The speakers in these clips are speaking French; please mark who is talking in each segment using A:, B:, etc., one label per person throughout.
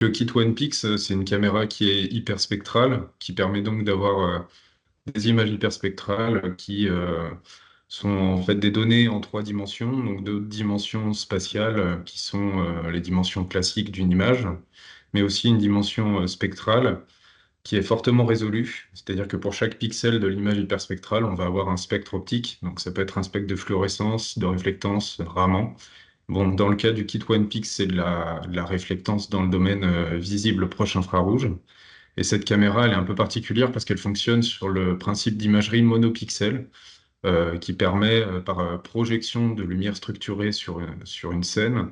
A: Le kit OnePix, c'est une caméra qui est hyperspectrale, qui permet donc d'avoir des images hyperspectrales qui sont en fait des données en trois dimensions, donc deux dimensions spatiales qui sont les dimensions classiques d'une image, mais aussi une dimension spectrale qui est fortement résolue, c'est-à-dire que pour chaque pixel de l'image hyperspectrale, on va avoir un spectre optique, donc ça peut être un spectre de fluorescence, de réflectance, de Raman. Bon, dans le cas du kit OnePix, c'est de la réflectance dans le domaine visible proche infrarouge. Et cette caméra, elle est un peu particulière parce qu'elle fonctionne sur le principe d'imagerie monopixel, qui permet, par projection de lumière structurée sur une scène,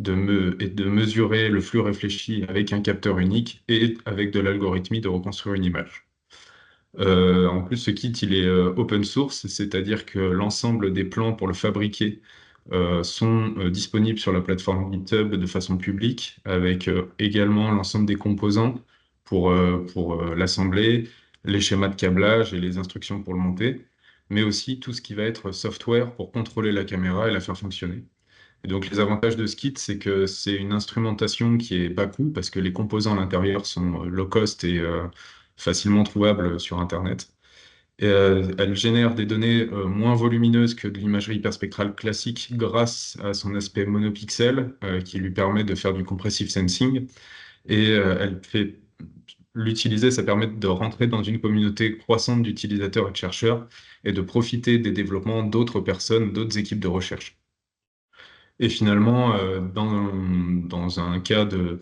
A: et de mesurer le flux réfléchi avec un capteur unique et avec de l'algorithmie de reconstruire une image. En plus, ce kit, il est open source, c'est-à-dire que l'ensemble des plans pour le fabriquer sont disponibles sur la plateforme GitHub de façon publique, avec également l'ensemble des composants pour l'assembler, les schémas de câblage et les instructions pour le monter, mais aussi tout ce qui va être software pour contrôler la caméra et la faire fonctionner. Et donc, les avantages de ce kit, c'est que c'est une instrumentation qui est bas coût parce que les composants à l'intérieur sont low cost et facilement trouvables sur Internet. Et, elle génère des données moins volumineuses que de l'imagerie hyperspectrale classique grâce à son aspect monopixel qui lui permet de faire du compressive sensing. Et elle fait l'utiliser, ça permet de rentrer dans une communauté croissante d'utilisateurs et de chercheurs et de profiter des développements d'autres personnes, d'autres équipes de recherche. Et finalement, dans un cas de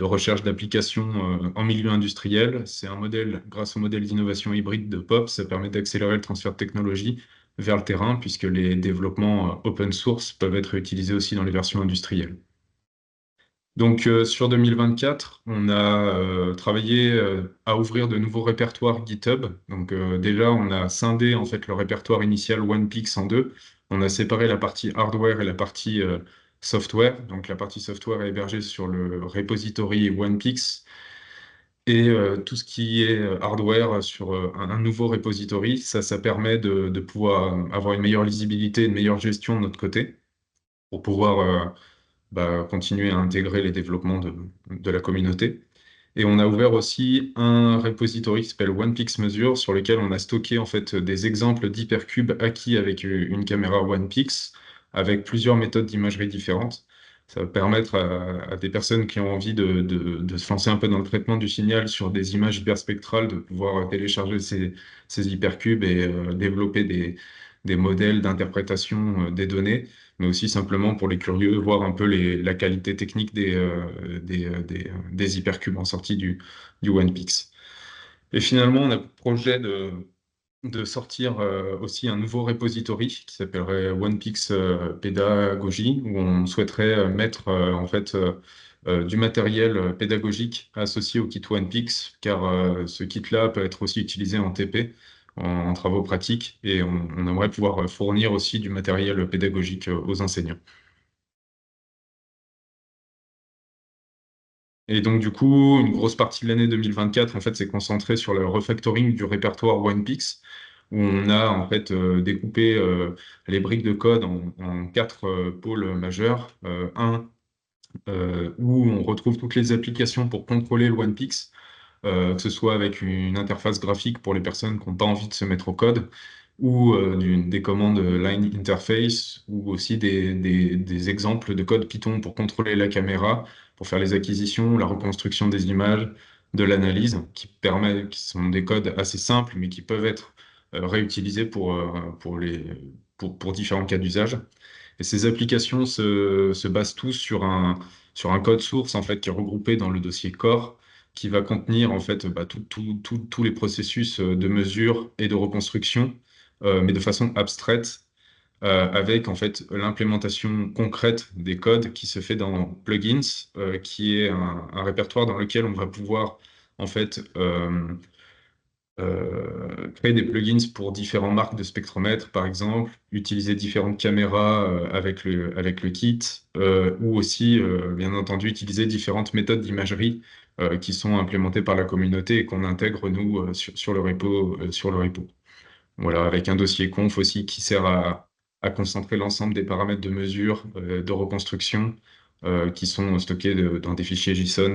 A: recherche d'application en milieu industriel, c'est un modèle, grâce au modèle d'innovation hybride de POP, ça permet d'accélérer le transfert de technologie vers le terrain, puisque les développements open source peuvent être utilisés aussi dans les versions industrielles. Donc sur 2024, on a travaillé à ouvrir de nouveaux répertoires GitHub. Donc déjà, on a scindé en fait le répertoire initial OnePix en deux. On a séparé la partie hardware et la partie software. Donc la partie software est hébergée sur le repository OnePix et tout ce qui est hardware sur un nouveau repository. Ça permet de pouvoir avoir une meilleure lisibilité, une meilleure gestion de notre côté pour pouvoir continuer à intégrer les développements de la communauté. Et on a ouvert aussi un repository qui s'appelle OnePix sur lequel on a stocké en fait des exemples d'hypercubes acquis avec une caméra OnePix, avec plusieurs méthodes d'imagerie différentes. Ça va permettre à des personnes qui ont envie de se lancer un peu dans le traitement du signal sur des images hyperspectrales, de pouvoir télécharger ces hypercubes et développer des modèles d'interprétation des données, mais aussi simplement pour les curieux, voir un peu la qualité technique des hypercubes en sortie du OnePix. Et finalement, on a pour projet de sortir aussi un nouveau repository qui s'appellerait OnePix Pédagogie, où on souhaiterait mettre en fait du matériel pédagogique associé au kit OnePix, car ce kit-là peut être aussi utilisé en TP, en travaux pratiques, et on aimerait pouvoir fournir aussi du matériel pédagogique aux enseignants. Et donc, du coup, une grosse partie de l'année 2024, en fait, s'est concentrée sur le refactoring du répertoire OnePix, où on a, en fait, découpé les briques de code en quatre pôles majeurs. Un, où on retrouve toutes les applications pour contrôler le OnePix, que ce soit avec une interface graphique pour les personnes qui n'ont pas envie de se mettre au code, ou des commandes line interface, ou aussi des exemples de code Python pour contrôler la caméra, pour faire les acquisitions, la reconstruction des images, de l'analyse, qui sont des codes assez simples, mais qui peuvent être réutilisés pour différents cas d'usage. Et ces applications se basent tous sur un code source en fait, qui est regroupé dans le dossier core, qui va contenir en fait tous les processus de mesure et de reconstruction, mais de façon abstraite, avec en fait l'implémentation concrète des codes qui se fait dans Plugins, qui est un répertoire dans lequel on va pouvoir en fait créer des plugins pour différentes marques de spectromètres, par exemple, utiliser différentes caméras avec le kit, ou aussi, bien entendu, utiliser différentes méthodes d'imagerie qui sont implémentées par la communauté et qu'on intègre, nous, sur le repo. Voilà, avec un dossier conf aussi qui sert à concentrer l'ensemble des paramètres de mesure, de reconstruction, qui sont stockés dans des fichiers JSON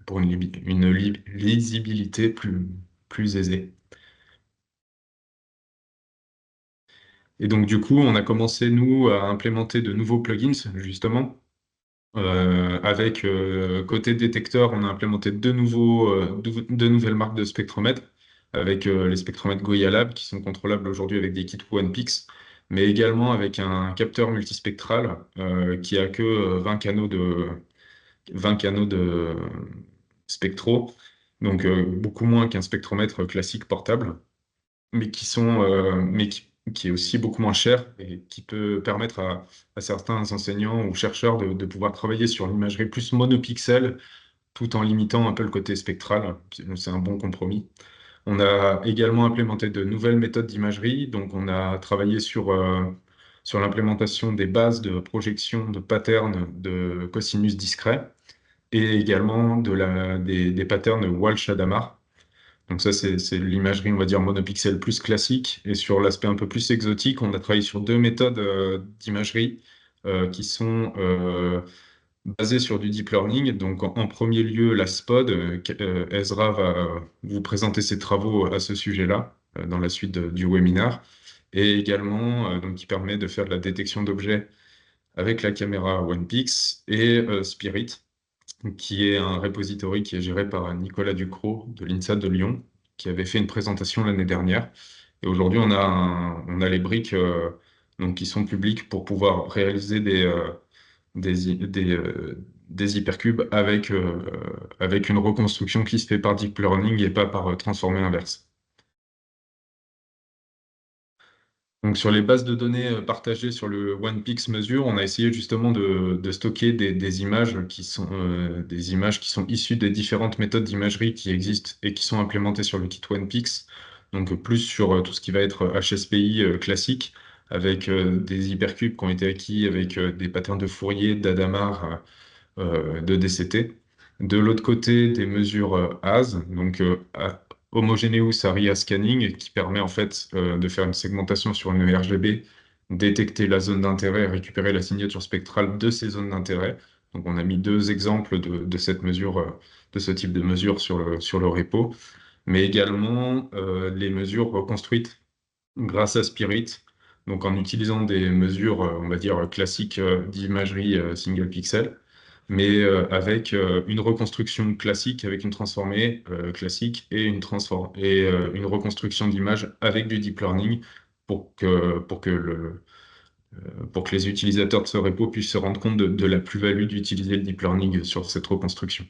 A: pour une lisibilité plus aisée. Et donc, du coup, on a commencé, nous, à implémenter de nouveaux plugins, justement. Avec côté détecteur, on a implémenté deux nouvelles marques de spectromètres, avec les spectromètres Goya Lab, qui sont contrôlables aujourd'hui avec des kits OnePix, mais également avec un capteur multispectral qui a que 20 canaux de spectro, donc beaucoup moins qu'un spectromètre classique portable, mais qui est aussi beaucoup moins cher et qui peut permettre à certains enseignants ou chercheurs de pouvoir travailler sur l'imagerie plus monopixel tout en limitant un peu le côté spectral. C'est un bon compromis. On a également implémenté de nouvelles méthodes d'imagerie, donc on a travaillé sur l'implémentation des bases de projection de patterns de cosinus discrets et également des patterns Walsh-Hadamard. Donc ça, c'est l'imagerie, on va dire, monopixel plus classique. Et sur l'aspect un peu plus exotique, on a travaillé sur deux méthodes d'imagerie qui sont basées sur du deep learning. Donc en premier lieu, la SPOD. Ezra va vous présenter ses travaux à ce sujet-là dans la suite du webinaire. Et également, donc, qui permet de faire de la détection d'objets avec la caméra OnePix et Spirit, qui est un repository qui est géré par Nicolas Ducrot de l'INSA de Lyon, qui avait fait une présentation l'année dernière. Et aujourd'hui, on a les briques donc, qui sont publiques pour pouvoir réaliser des hypercubes avec une reconstruction qui se fait par deep learning et pas par transformée inverse. Donc sur les bases de données partagées sur le OnePix Mesure, on a essayé justement de stocker des images des images qui sont issues des différentes méthodes d'imagerie qui existent et qui sont implémentées sur le kit OnePix. Donc plus sur tout ce qui va être HSPI classique, avec des hypercubes qui ont été acquis avec des patterns de Fourier, d'Adamard, de DCT. De l'autre côté, des mesures AS, donc Homogeneous Area Scanning, qui permet en fait de faire une segmentation sur une RGB, détecter la zone d'intérêt et récupérer la signature spectrale de ces zones d'intérêt. Donc on a mis deux exemples de cette mesure, de ce type de mesure sur le repo, mais également les mesures reconstruites grâce à Spirit, donc en utilisant des mesures, on va dire, classiques d'imagerie single pixel, mais avec une reconstruction classique, avec une transformée classique et une reconstruction d'image avec du deep learning pour que les utilisateurs de ce repo puissent se rendre compte de la plus-value d'utiliser le deep learning sur cette reconstruction.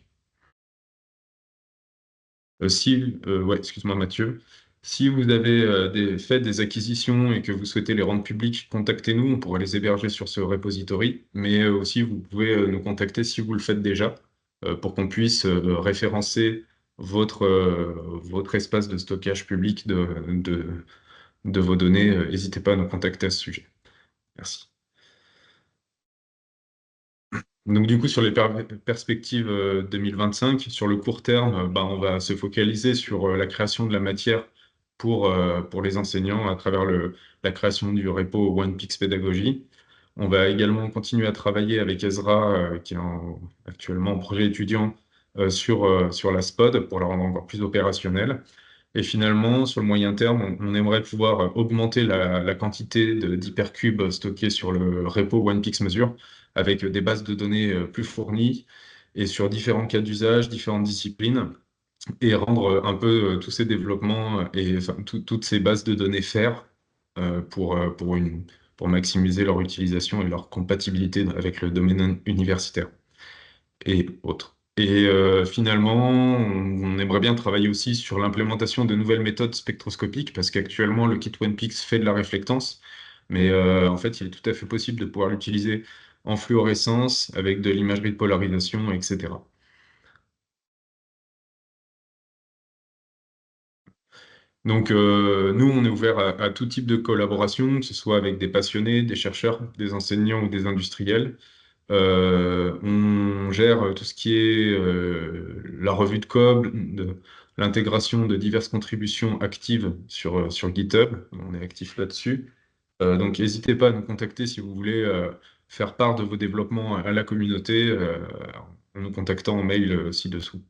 A: Ouais, excuse-moi Mathieu, si vous avez fait des acquisitions et que vous souhaitez les rendre publiques, contactez-nous, on pourra les héberger sur ce repository, mais aussi vous pouvez nous contacter si vous le faites déjà, pour qu'on puisse référencer votre espace de stockage public de vos données. N'hésitez pas à nous contacter à ce sujet. Merci. Donc du coup, sur les perspectives 2025, sur le court terme, on va se focaliser sur la création de la matière pour les enseignants à travers la création du repo OnePix Pédagogie. On va également continuer à travailler avec Ezra, qui est actuellement en projet étudiant, sur la SPOD pour la rendre encore plus opérationnelle. Et finalement, sur le moyen terme, on aimerait pouvoir augmenter la quantité d'hypercubes stockés sur le repo OnePix Mesure avec des bases de données plus fournies et sur différents cas d'usage, différentes disciplines, et rendre un peu tous ces développements et enfin, toutes ces bases de données faire pour maximiser leur utilisation et leur compatibilité avec le domaine universitaire et autres. Et finalement, on aimerait bien travailler aussi sur l'implémentation de nouvelles méthodes spectroscopiques, parce qu'actuellement, le kit OnePix fait de la réflectance, mais en fait, il est tout à fait possible de pouvoir l'utiliser en fluorescence, avec de l'imagerie de polarisation, etc. Donc, nous, on est ouvert à tout type de collaboration, que ce soit avec des passionnés, des chercheurs, des enseignants ou des industriels. On gère tout ce qui est la revue de code, l'intégration de diverses contributions actives sur GitHub. On est actif là-dessus. Donc, n'hésitez pas à nous contacter si vous voulez faire part de vos développements à la communauté en nous contactant en mail ci-dessous.